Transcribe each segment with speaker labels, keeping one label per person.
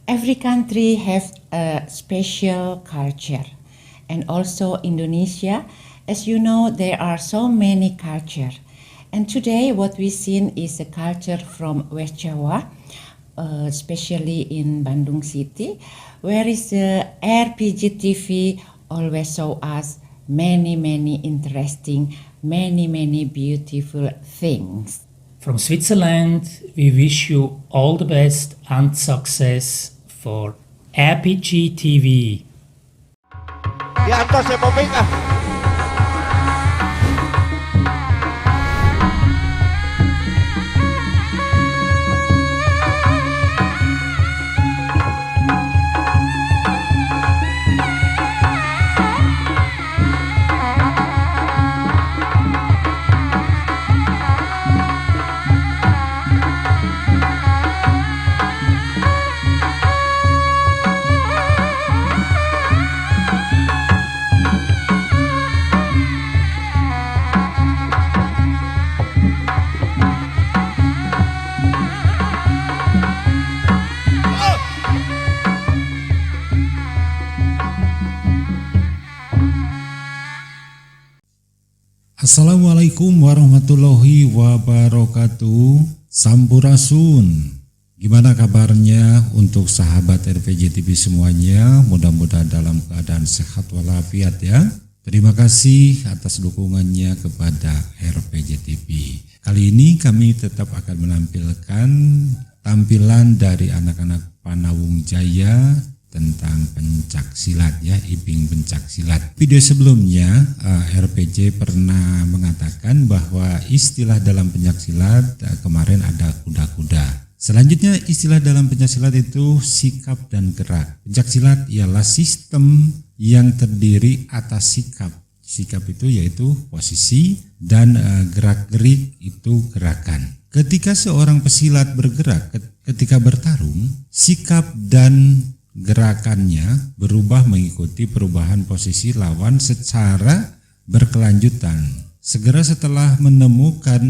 Speaker 1: Every country has a special culture, and also Indonesia. As you know, there are so many culture. And today what we seen is a culture from West Java, especially in Bandung City, where is the RPG TV always show us many interesting, many beautiful things.
Speaker 2: From Switzerland, we wish you all the best and success for RPG TV.
Speaker 3: Di atas ya Popik ah.
Speaker 4: Assalamualaikum warahmatullahi wabarakatuh. Sampurasun. Gimana kabarnya untuk sahabat RPG TV semuanya? Mudah-mudahan dalam keadaan sehat walafiat ya. Terima kasih atas dukungannya kepada RPG TV. Kali ini kami tetap akan menampilkan tampilan dari anak-anak Panawung Jaya tentang pencak silat ya, Iping pencak silat. Video sebelumnya RPG pernah mengatakan bahwa istilah dalam pencak silat kemarin ada kuda-kuda. Selanjutnya istilah dalam pencak silat itu sikap dan gerak. Pencak silat ialah sistem yang terdiri atas sikap. Sikap itu yaitu posisi dan gerak-gerik itu gerakan. Ketika seorang pesilat bergerak ketika bertarung, sikap dan gerakannya berubah mengikuti perubahan posisi lawan secara berkelanjutan. Segera setelah menemukan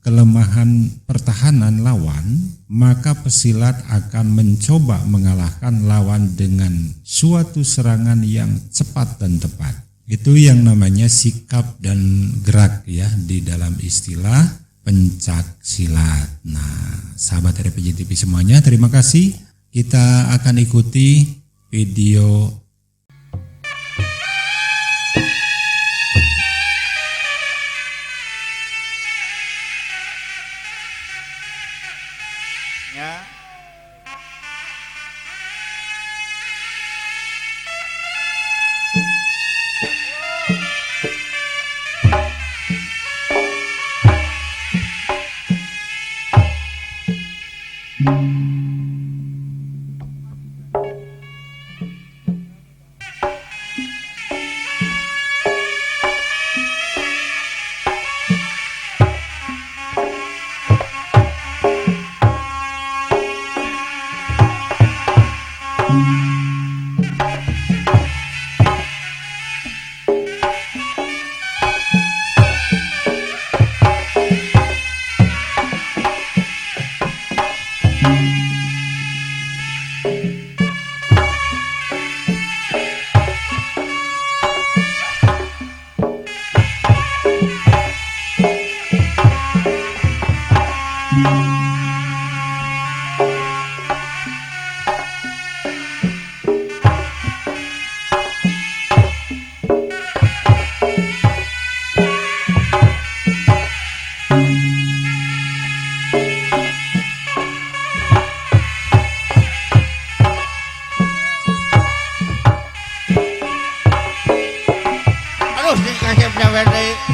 Speaker 4: kelemahan pertahanan lawan, maka pesilat akan mencoba mengalahkan lawan dengan suatu serangan yang cepat dan tepat. Itu yang namanya sikap dan gerak ya di dalam istilah pencak silat. Nah, sahabat RPG TV semuanya, terima kasih. Kita akan ikuti video
Speaker 3: Ya.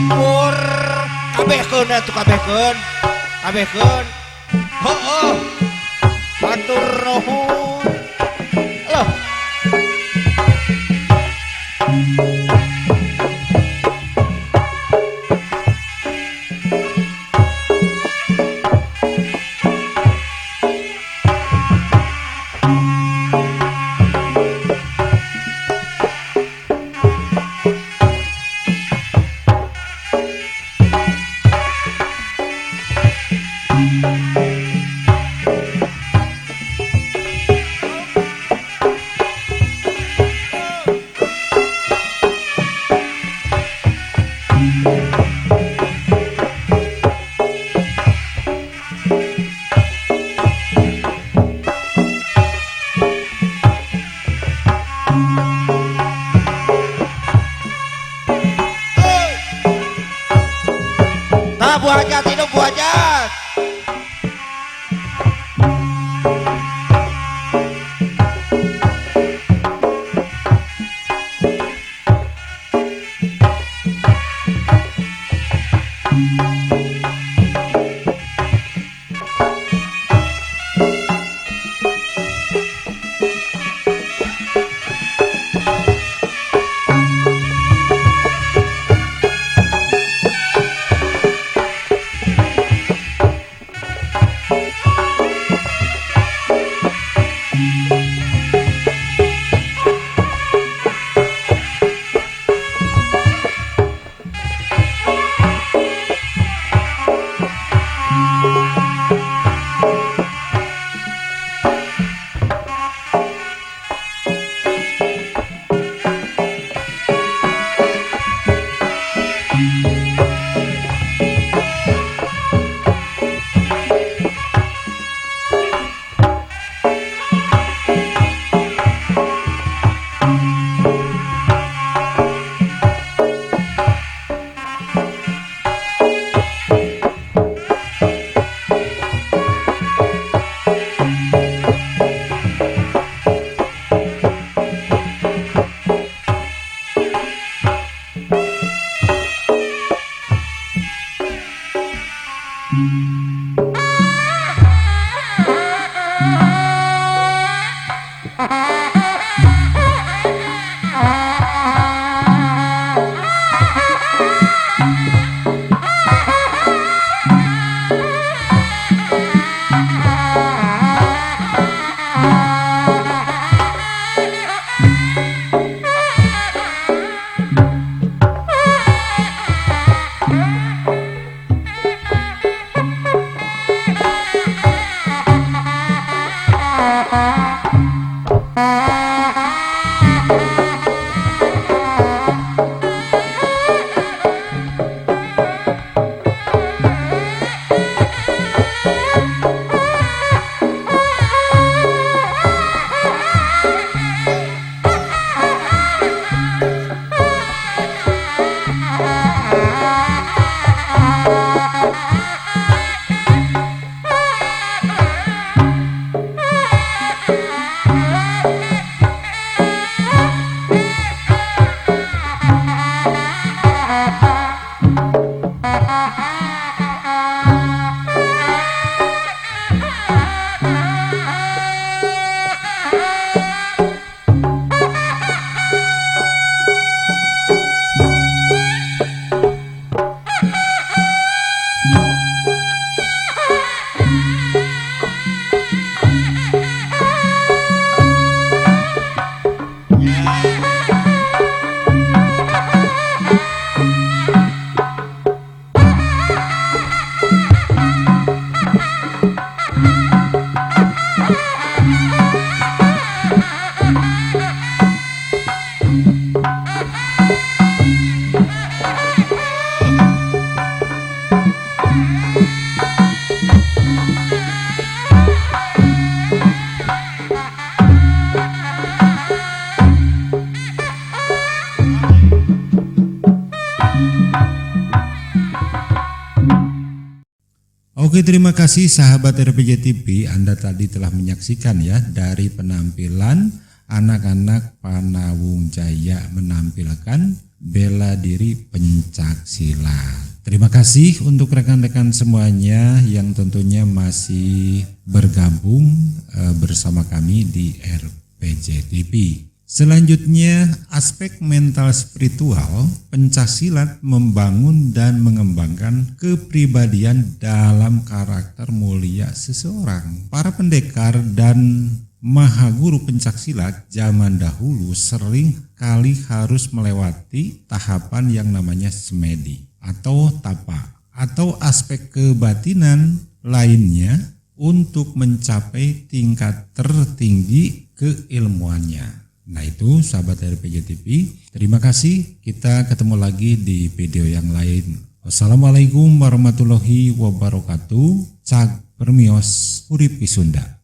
Speaker 3: Pur kabehkeun atuh kabehkeun. Heuh. Matur nuhun. Loh.
Speaker 4: Oke, terima kasih sahabat RPJ TV. Anda tadi telah menyaksikan ya dari penampilan anak-anak Panawung Jaya menampilkan bela diri pencak silat. Terima kasih untuk rekan-rekan semuanya yang tentunya masih bergabung bersama kami di RPJ TV. Selanjutnya, aspek mental spiritual pencaksilat membangun dan mengembangkan kepribadian dalam karakter mulia seseorang. Para pendekar dan mahaguru pencaksilat zaman dahulu sering kali harus melewati tahapan yang namanya semedi atau tapa atau aspek kebatinan lainnya untuk mencapai tingkat tertinggi keilmuannya. Nah itu sahabat RPJ TV, terima kasih, kita ketemu lagi di video yang lain. Wassalamualaikum warahmatullahi wabarakatuh. Cak permios urip Sunda.